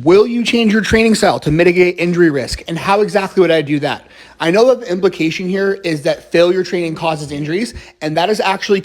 Will you change your training style to mitigate injury risk? And how exactly would I do that? I know that the implication here is that failure training causes injuries, and that is actually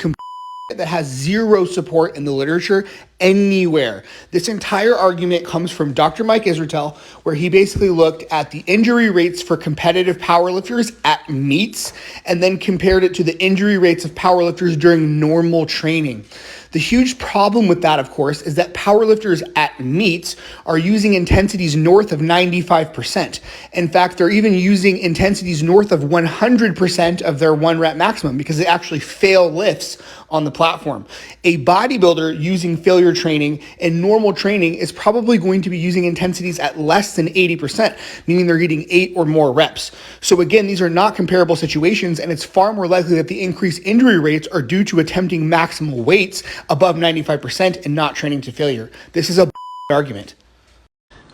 that has zero support in the literature anywhere. This entire argument comes from Dr. Mike Israetel, where he basically looked at the injury rates for competitive powerlifters at meets and then compared it to the injury rates of powerlifters during normal training. The huge problem with that, of course, is that powerlifters at meets are using intensities north of 95%. In fact, they're even using intensities north of 100% of their 1 rep maximum because they actually fail lifts on the platform. A bodybuilder using failure training and normal training is probably going to be using intensities at less than 80%, meaning they're getting 8 or more reps. So again, these are not comparable situations, and it's far more likely that the increased injury rates are due to attempting maximal weights above 95% and not training to failure. This is a argument.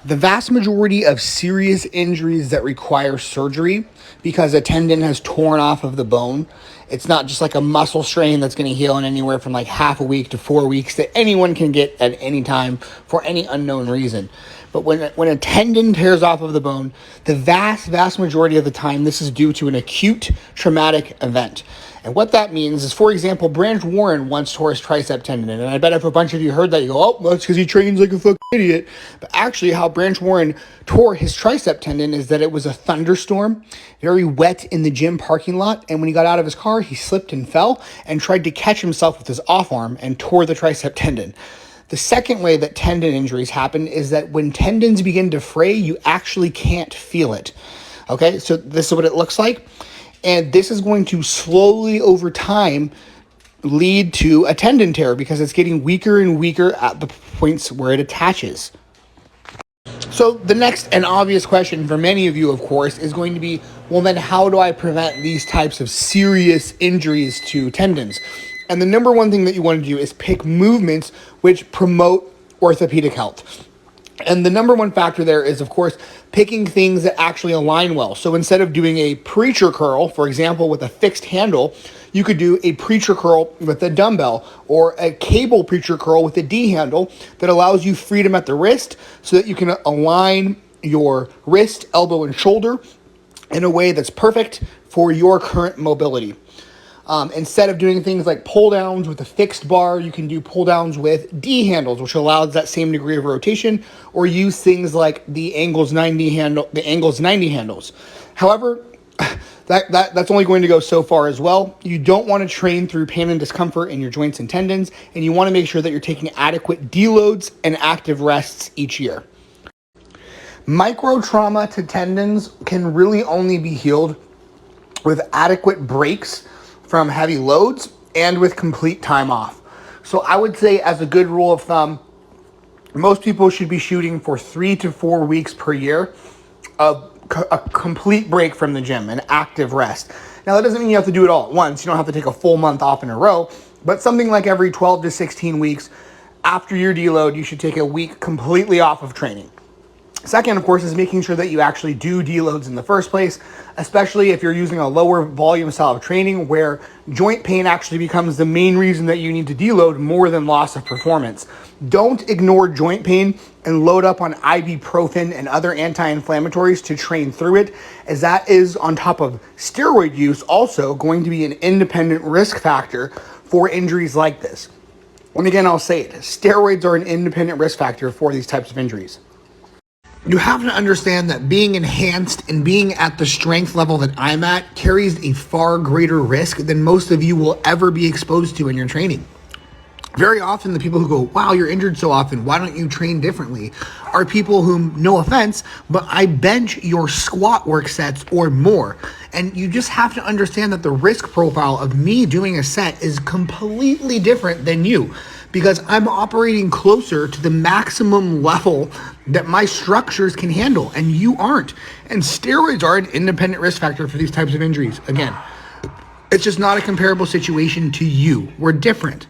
The vast majority of serious injuries that require surgery because a tendon has torn off of the bone, it's not just like a muscle strain that's going to heal in anywhere from like half a week to 4 weeks that anyone can get at any time for any unknown reason. But when a tendon tears off of the bone, the vast majority of the time, this is due to an acute traumatic event. And what that means is, for example, Branch Warren once tore his tricep tendon. And I bet if a bunch of you heard that, you go, oh, that's because he trains like a fucking idiot. But actually how Branch Warren tore his tricep tendon is that it was a thunderstorm, very wet in the gym parking lot. And when he got out of his car, he slipped and fell and tried to catch himself with his off arm and tore the tricep tendon. The second way that tendon injuries happen is that when tendons begin to fray, you actually can't feel it. Okay, so this is what it looks like. And this is going to slowly over time lead to a tendon tear because it's getting weaker and weaker at the points where it attaches. So the next and obvious question for many of you, of course, is going to be, well, then how do I prevent these types of serious injuries to tendons? And the number one thing that you want to do is pick movements which promote orthopedic health. And the number one factor there is, of course, picking things that actually align well. So instead of doing a preacher curl, for example, with a fixed handle, you could do a preacher curl with a dumbbell or a cable preacher curl with a D handle that allows you freedom at the wrist so that you can align your wrist, elbow, and shoulder in a way that's perfect for your current mobility. Instead of doing things like pull downs with a fixed bar, you can do pull downs with D handles, which allows that same degree of rotation, or use things like the Angles 90 handles. However, that's only going to go so far as well. You don't want to train through pain and discomfort in your joints and tendons, and you want to make sure that you're taking adequate deloads and active rests each year. Micro trauma to tendons can really only be healed with adequate breaks from heavy loads and with complete time off. So I would say, as a good rule of thumb, most people should be shooting for 3 to 4 weeks per year of a complete break from the gym, an active rest. Now, that doesn't mean you have to do it all at once. You don't have to take a full month off in a row, but something like every 12 to 16 weeks after your deload, you should take a week completely off of training. Second, of course, is making sure that you actually do deloads in the first place, especially if you're using a lower volume style of training where joint pain actually becomes the main reason that you need to deload more than loss of performance. Don't ignore joint pain and load up on ibuprofen and other anti-inflammatories to train through it, as that is, on top of steroid use, also going to be an independent risk factor for injuries like this. And again, I'll say it, steroids are an independent risk factor for these types of injuries. You have to understand that being enhanced and being at the strength level that I'm at carries a far greater risk than most of you will ever be exposed to in your training. Very often, the people who go, wow, you're injured so often, why don't you train differently, are people whom, no offense, but I bench your squat work sets or more. And you just have to understand that the risk profile of me doing a set is completely different than you, because I'm operating closer to the maximum level that my structures can handle, and you aren't. And steroids are an independent risk factor for these types of injuries. Again, it's just not a comparable situation to you. We're different.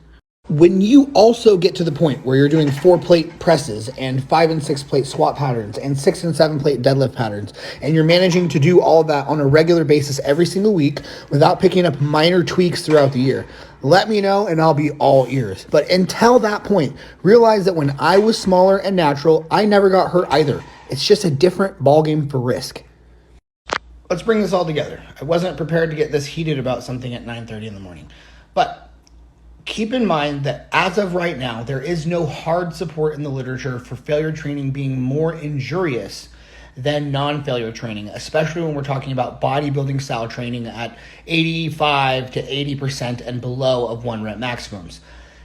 When you also get to the point where you're doing 4-plate presses and 5 and 6 plate squat patterns and 6 and 7 plate deadlift patterns, and you're managing to do all of that on a regular basis every single week without picking up minor tweaks throughout the year, let me know and I'll be all ears. But until that point, realize that when I was smaller and natural, I never got hurt either. It's just a different ballgame for risk. Let's bring this all together. I wasn't prepared to get this heated about something at 9:30 in the morning. But keep in mind that as of right now, there is no hard support in the literature for failure training being more injurious than non-failure training, especially when we're talking about bodybuilding style training at 85 to 80% and below of 1 rep maximums.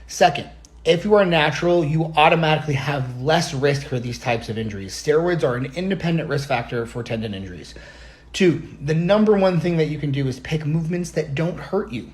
Second, if you are natural, you automatically have less risk for these types of injuries. Steroids are an independent risk factor for tendon injuries. 2, the number one thing that you can do is pick movements that don't hurt you.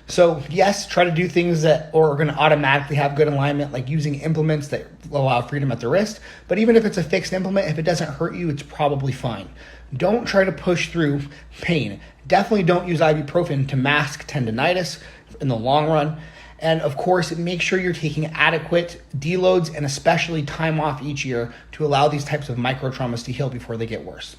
So yes, try to do things that are going to automatically have good alignment, like using implements that allow freedom at the wrist. But even if it's a fixed implement, if it doesn't hurt you, it's probably fine. Don't try to push through pain. Definitely don't use ibuprofen to mask tendonitis in the long run. And of course, make sure you're taking adequate deloads and especially time off each year to allow these types of micro traumas to heal before they get worse.